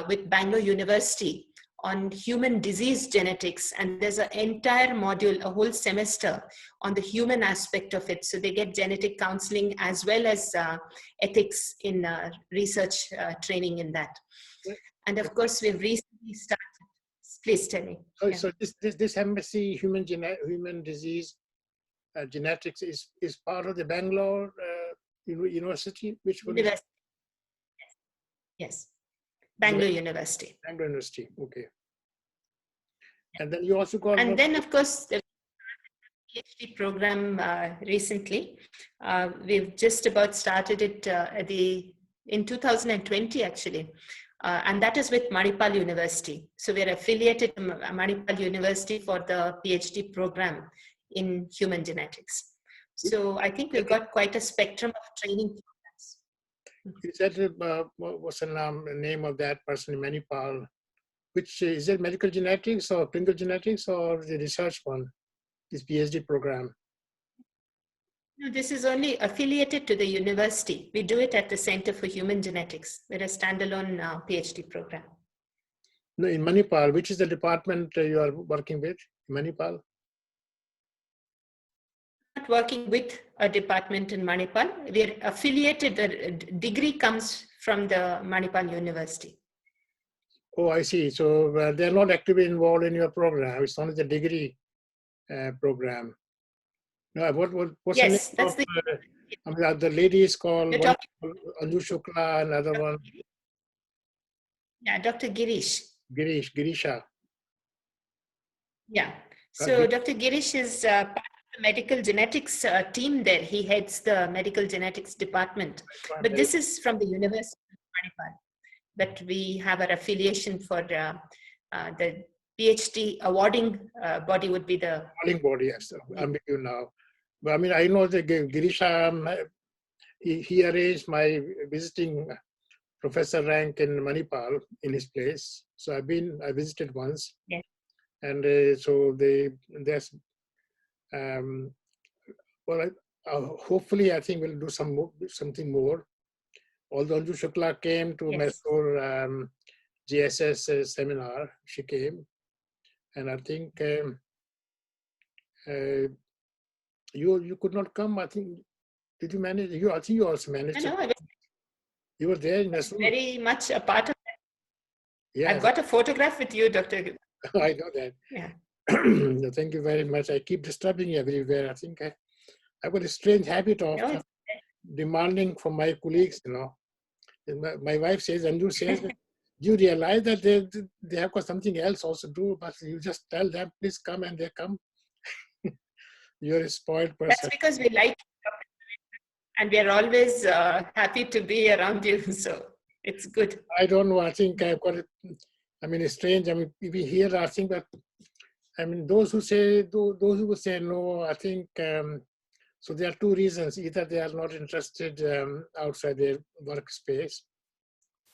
with Bangalore University on human disease genetics. And there's an entire module, a whole semester on the human aspect of it. So they get genetic counseling as well as ethics in research training in that. And of course, we've recently started. Please tell me. Oh, yeah. So this MSc human disease genetics is part of the Bangalore University. Which one? University. Yes. Bangalore University. Bangalore University. Okay. And then you also got. And then, of course, the PhD program recently. We've just about started it in 2020, actually. And that is with Manipal University. So we're affiliated to Manipal University for the PhD program in human genetics. So I think we've got quite a spectrum of training programs. Is that what's the name of that person in Manipal? Which is it medical genetics or clinical genetics or the research one? This PhD program. No, this is only affiliated to the university. We do it at the Center for Human Genetics. We're a standalone PhD program. No, in Manipal, which is the department you are working with? Manipal? Not working with a department in Manipal. We're affiliated. The degree comes from the Manipal University. Oh, I see. So they're not actively involved in your program. It's only the degree program. No, what's yes, the name that's of, the lady is called Anju Shukla, another one. Yeah, Dr. Girisha. Yeah. So Dr. Girish is part of the medical genetics team there. He heads the medical genetics department. But this is from the University of Manipal that we have our affiliation for the PhD awarding body would be the... Awarding body, yes. I'm with you now. But I mean, I know that Girisha, he arranged my visiting professor rank in Manipal in his place. So I visited once. Yes. And so there's, hopefully I think we'll do something more. Although Anju Shukla came to Mysore GSS seminar, she came. And I think you could not come. I think, did you manage? I think you also managed. No, you were there in Mysore. Very much a part of that. Yeah. I've got a photograph with you, Dr. I know that. Yeah. Thank you very much. I keep disturbing you everywhere. I think I've got a strange habit of demanding from my colleagues, you know. My wife says, Anju says, do you realize that they have got something else also to do, but you just tell them, please come, and they come. You're a spoiled person. That's because we like you, and we are always happy to be around you, so it's good. I don't know. I think I've got it. I mean, it's strange. I mean, we hear, I think that, I mean, those who would say no, I think, so there are two reasons. Either they are not interested outside their workspace,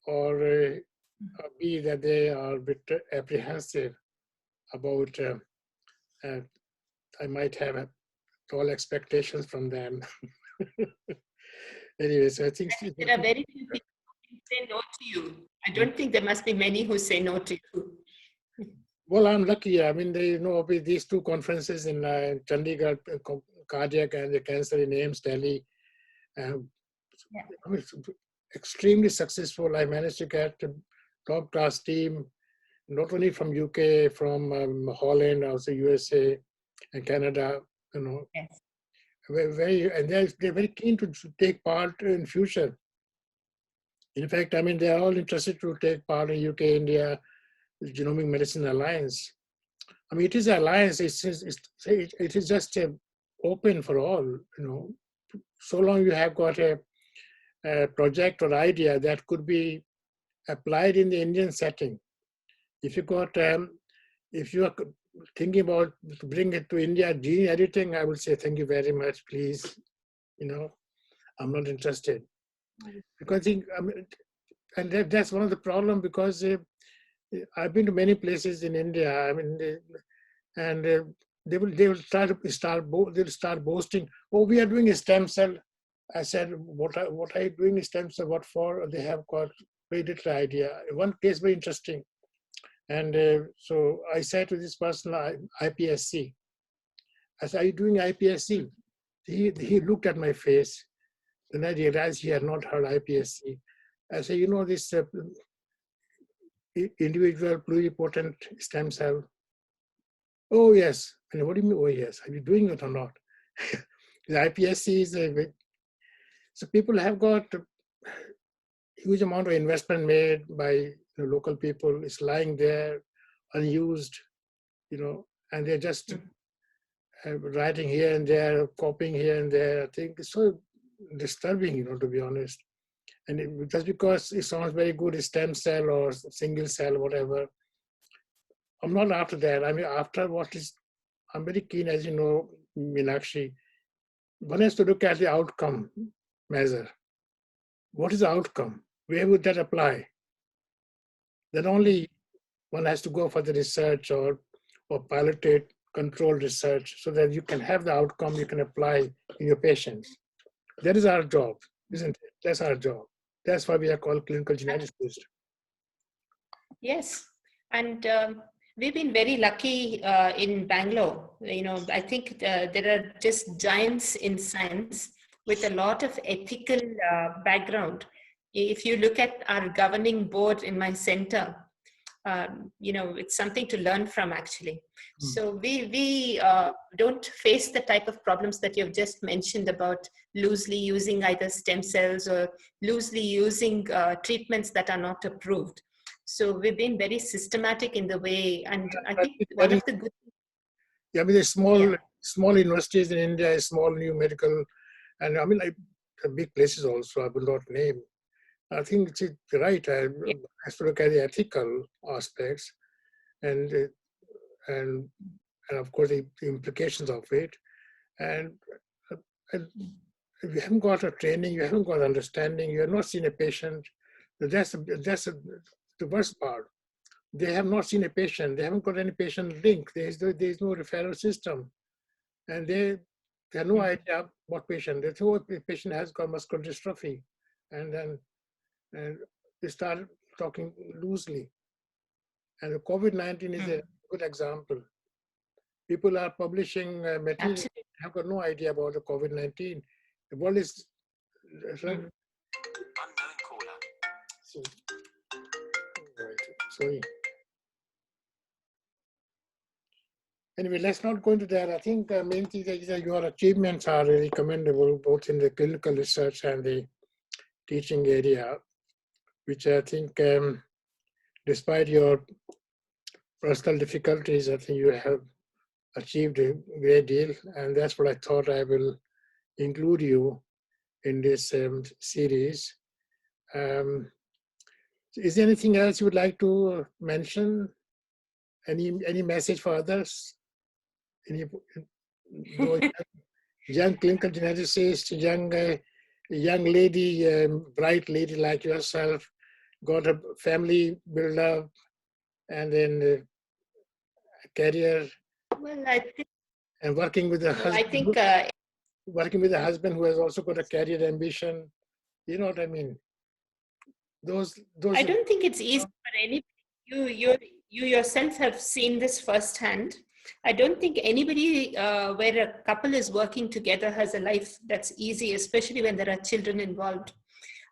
or B, that they are a bit apprehensive about I might have tall expectations from them. Anyway, so I think There are very few people who say no to you. I don't think there must be many who say no to you. well, I'm lucky. I mean, they, with these two conferences in Chandigarh, cardiac and the cancer in AIMS, Delhi, I mean, it's extremely successful. I managed to get a top class team, not only from UK, from Holland, also USA and Canada, Yes. and they're very keen to take part in future. In fact, I mean, they're all interested to take part in UK, India, Genomic Medicine Alliance. I mean, it is an alliance. It is just open for all. So long you have got a project or idea that could be applied in the Indian setting. If you are thinking about to bring it to India, gene editing, I would say thank you very much, please. I'm not interested because and that's one of the problem because I've been to many places in India. I mean, they will they'll start boasting. Oh, we are doing a stem cell. I said, what are you doing a stem cell? What for? They have got very little idea. One case very interesting, and so I said to this person, iPSC. I said, are you doing iPSC? He looked at my face. Then I realized he had not heard iPSC. I said, this individual pluripotent stem cell. Oh, yes. And what do you mean, oh, yes? Are you doing it or not? The iPSC is so people have got a huge amount of investment made by local people. It's lying there unused, and they're just writing here and there, copying here and there. I think it's so disturbing, to be honest. And just because it sounds very good, a stem cell or single cell, whatever, I'm not after that. I mean, after I'm very keen, as you know, Meenakshi, one has to look at the outcome measure. What is the outcome? Where would that apply? Then only one has to go for the research or piloted controlled research so that you can have the outcome you can apply in your patients. That is our job, isn't it? That's our job. That's why we are called clinical geneticists. Yes. And we've been very lucky in Bangalore. I think there are just giants in science with a lot of ethical background. If you look at our governing board in my center, it's something to learn from actually. So we don't face the type of problems that you've just mentioned about loosely using either stem cells or loosely using treatments that are not approved. So we've been very systematic in the way, and I think one of the good. Yeah, I mean, there's small universities in India, small new medical, and I mean, like big places also. I will not name. I think it's right. I have to look at the ethical aspects, and of course the implications of it. And if you haven't got a training, you haven't got understanding, you have not seen a patient. That's the worst part. They have not seen a patient. They haven't got any patient link. There is no referral system, and they have no idea what patient. They thought the patient has got muscular dystrophy, and then they start talking loosely. And the COVID-19 is a good example. People are publishing material, have got no idea about the COVID-19. The world is unknown caller. Sorry. Anyway, let's not go into that. I think the main thing is that your achievements are really commendable, both in the clinical research and the teaching area, which I think, despite your personal difficulties, I think you have achieved a great deal. And that's what I thought I will include you in this series. Is there anything else you would like to mention? Any message for others? Any young clinical geneticist, young lady, bright lady like yourself, got a family build up, and then a career, Well, I think, and working with a well, I husband, think working with a husband who has also got a career ambition. You know what I mean? Those I don't think it's easy for any. You yourself have seen this firsthand. I don't think anybody where a couple is working together has a life that's easy, especially when there are children involved.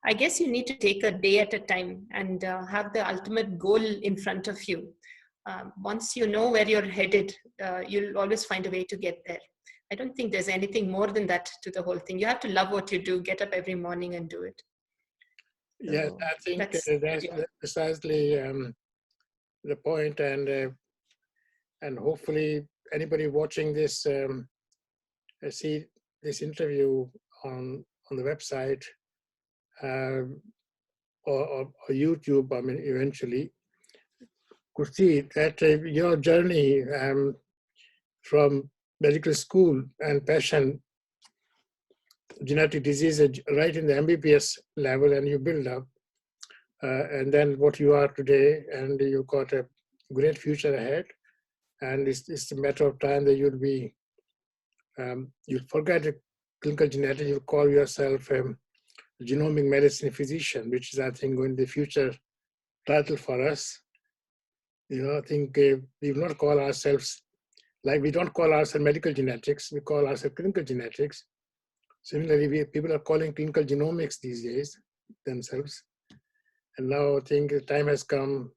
I guess you need to take a day at a time and have the ultimate goal in front of you. Once you know where you're headed, you'll always find a way to get there. I don't think there's anything more than that to the whole thing. You have to love what you do, get up every morning and do it. Yes, So I think that's, that's yeah. precisely the point, and hopefully anybody watching this see this interview on the website um, or YouTube. I mean, eventually could see that your journey from medical school and passion, genetic diseases, right in the MBBS level, and you build up. And then what you are today, and you've got a great future ahead. And it's a matter of time that you'll forget the clinical genetics, you'll call yourself a genomic medicine physician, which is, I think, going to be the future title for us. You know, I think we will not call ourselves, like we don't call ourselves medical genetics, we call ourselves clinical genetics. Similarly, people are calling clinical genomics these days themselves. And now I think the time has come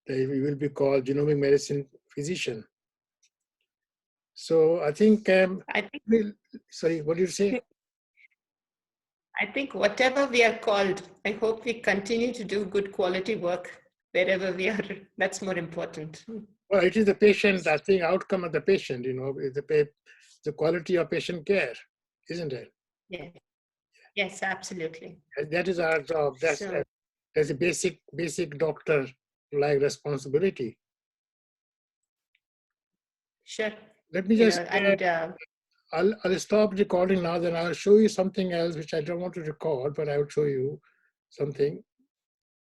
that we will be called genomic medicine physician. So I think, I think sorry, what did you say? I think whatever we are called, I hope we continue to do good quality work wherever we are. That's more important. Well, it is the patient, I think, outcome of the patient, you know, is the quality of patient care, isn't it? Yeah. Yes, absolutely. That is our job. So That's a basic doctor-like responsibility. sure. Let me You just, know, and I'll stop recording now, then I'll show you something else, which I don't want to record, but I will show you something.